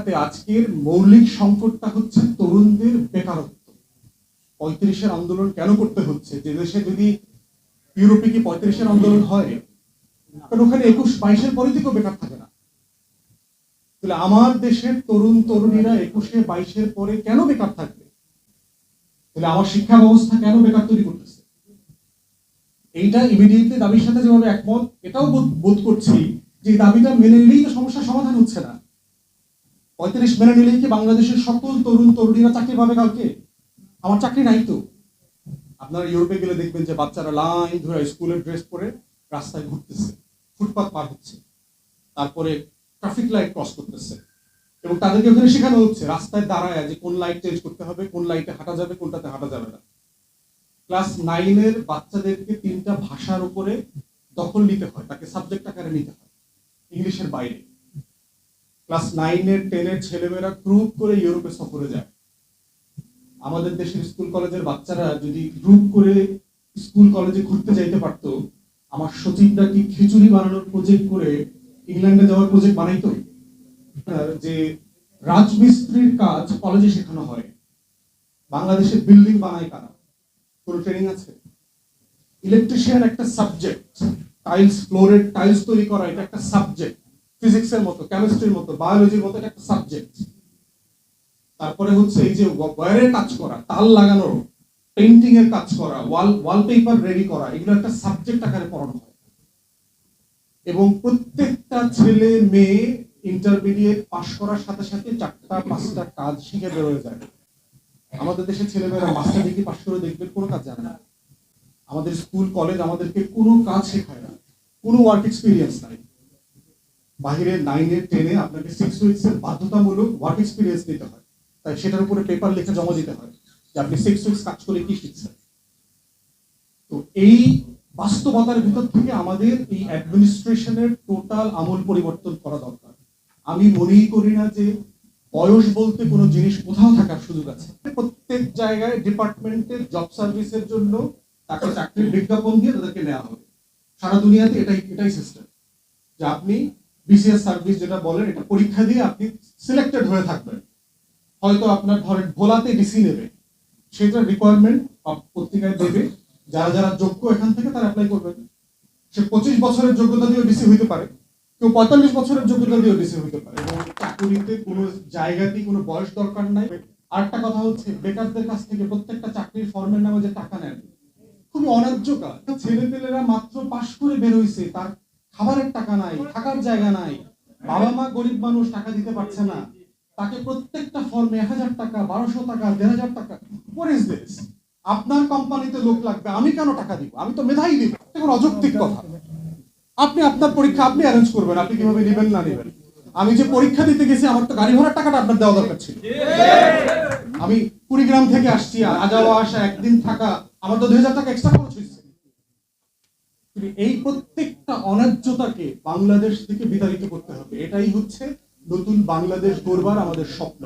আমেরিকাতে আজকের মৌলিক সংকটটা হচ্ছে তরুণদের বেকারত্ব। 35-এর আন্দোলন কেন করতে হচ্ছে? যে দেশে যদি ইউরোপে কি 35-এর আন্দোলন হয়, কারণ ওখানে 21-22-এর পরে থেকেও বেকার থাকে না। তাহলে আমার দেশের তরুণ তরুণীরা 21-22-এর পরে কেন বেকার থাকবে? তাহলে আমার শিক্ষা ব্যবস্থা কেন বেকার তৈরি করতেছে? এইটা ইমিডিয়েটলি দাবির সাথে যেভাবে একমত, এটাও বোধ করছি যে দাবিটা মেনে নিলেই তো সমস্যার সমাধান হচ্ছে না। 35 মেনে নিলেই কি বাংলাদেশের সকল তরুণ তরুণীরা চাকরি পাবে কালকে? আমার চাকরি নাই তো। আপনারা ইউরোপে গেলে দেখবেন যে বাচ্চারা লাইন ধরে স্কুলের ড্রেস পরে রাস্তায় ঘুরতেছে, ফুটপাত পার হচ্ছে, তারপরে ট্রাফিক লাইট ক্রস করতেছে, এবং তাদেরকে ওখানে শেখানো হচ্ছে রাস্তায় দাঁড়ায় যে কোন লাইট চেঞ্জ করতে হবে, কোন লাইটে হাঁটা যাবে, কোনটাতে হাঁটা যাবে না। ক্লাস 9-এর বাচ্চাদেরকে 3টা ভাষার উপরে দখল নিতে হয়, তাকে সাবজেক্ট আকারে নিতে হয় ইংলিশের বাইরে। ক্লাস 9-এর 10-এর ছেলেমেয়েরা গ্রুপ করে ইউরোপে সফরে যায়। আমাদের দেশের স্কুল কলেজের বাচ্চারা যদি গ্রুপ করে স্কুল কলেজে ঘুরতে যাইতে পারতো, আমার সচিবরা কি খিচুড়ি বানানোর প্রজেক্ট করে ইংল্যান্ডে যাওয়ার প্রজেক্ট বানাইতো? যে রাজমিস্ত্রির কাজ কলেজে শেখানো হয়, বাংলাদেশের বিল্ডিং বানায় কারা? কোনো ট্রেনিং আছে? ইলেকট্রিশিয়ান একটা সাবজেক্ট, টাইলস ফ্লোরের টাইলস তৈরি করা এটা একটা সাবজেক্ট, ফিজিক্সের মতো, কেমিস্ট্রির মতো, বায়োলজির মতো এটা একটা সাবজেক্ট। তারপরে হচ্ছে এই যে ওয়্যারের কাজ করা, তাল লাগানো, পেইন্টিং এর কাজ করা, ওয়ালপেপার রেডি করা, এগুলো একটা সাবজেক্ট আকারে পড়ানো হয়। এবং প্রত্যেকটা ছেলে মেয়ে ইন্টারমিডিয়েট পাশ করার সাথে সাথে 4টা-5টা কাজ শিখে বের হয়ে যায়। আমাদের দেশের ছেলেমেয়েরা মাস্টার ডিগ্রি পাশ করে দেখবেন কোনো কাজ জানে না। আমাদের স্কুল কলেজ আমাদেরকে কোনো কাজ শেখায় না, কোনো ওয়ার্ক এক্সপিরিয়েন্স নাই। বাহিরে 9-এ 10-এ আপনাকে 6 উইকসের বাধ্যতামূলক ওয়ার্ক এক্সপিরিয়েন্স নিতে হয়, তাই সেটার উপরে পেপার লিখে জমা দিতে হয় যে আপনি 6 উইকস কাজ করে কি শিখছেন। তো এই বাস্তবতার ভিতর থেকে আমাদের এই অ্যাডমিনিস্ট্রেশনের টোটাল আমূল পরিবর্তন করা দরকার। আমি মনেই করি না যে বয়স বলতে কোনো জিনিস কোথাও থাকার সুযোগ আছে। প্রত্যেক জায়গায় ডিপার্টমেন্টের জব সার্ভিসের জন্য তাকে চাকরির বিজ্ঞাপন দিয়ে তাদেরকে নেওয়া হবে। সারা দুনিয়াতে এটাই সিস্টেম, যে আপনি বিসিএস সার্ভিস যেটা বলেন, এটা পরীক্ষা দিয়ে আপনি সিলেক্টেড হয়ে থাকবেন। হয়তো আপনার ধরেন ভোলাতে ডিসি নেবে, সেটা রিকোয়ারমেন্ট পত্রিকায় দেবে, যারা যারা যোগ্য এখান থেকে তারা অ্যাপ্লাই করবেন। সে 25 বছরের যোগ্যতা দিয়েও ডিসি হইতে পারে, কেউ 45 বছরের যোগ্যতা দিয়েও ডিসি হইতে পারে। এবং চাকরিতে কোনো জায়গাতেই কোনো বয়স দরকার নাই। আরেকটা কথা হচ্ছে, বেকারদের কাছ থেকে প্রত্যেকটা চাকরির ফর্মের নামে যে টাকা নেন, খুবই অন্যায্য কাজ। ছেলেপেলেরা মাত্র পাশ করে বের হইছে, তার খাবারের টাকা নাই, থাকার জায়গা নাই, বাবা মা গরিব মানুষ, টাকা দিতে পারছে না, তাকে প্রত্যেকটা ফর্মে 1000 টাকা, 1200 টাকা, 1500 টাকা। What is this? আপনার কোম্পানিতে লোক লাগবে, আমি কেন টাকা দিব? আমি তো মেধাই দিব। এখন অযৌক্তিক কথা। আপনি আপনার পরীক্ষা আপনি অ্যারেঞ্জ করবেন, আপনি কিভাবে নেবেন না নেবেন। আমি যে পরীক্ষা দিতে গেছি, আমার তো গাড়ি ভাড়ার টাকাটা আপনার দেওয়া দরকার ছিল। আমি কুড়িগ্রাম থেকে আসছি, যাওয়া আসা, একদিন থাকা, আমার তো 2000 টাকা এক্সট্রা খরচ হয়েছে। এই প্রত্যেকটা অন্যায্যতাকে বাংলাদেশ থেকে বিতাড়িত করতে হবে। এটাই হচ্ছে নতুন বাংলাদেশ গড়বার আমাদের স্বপ্ন।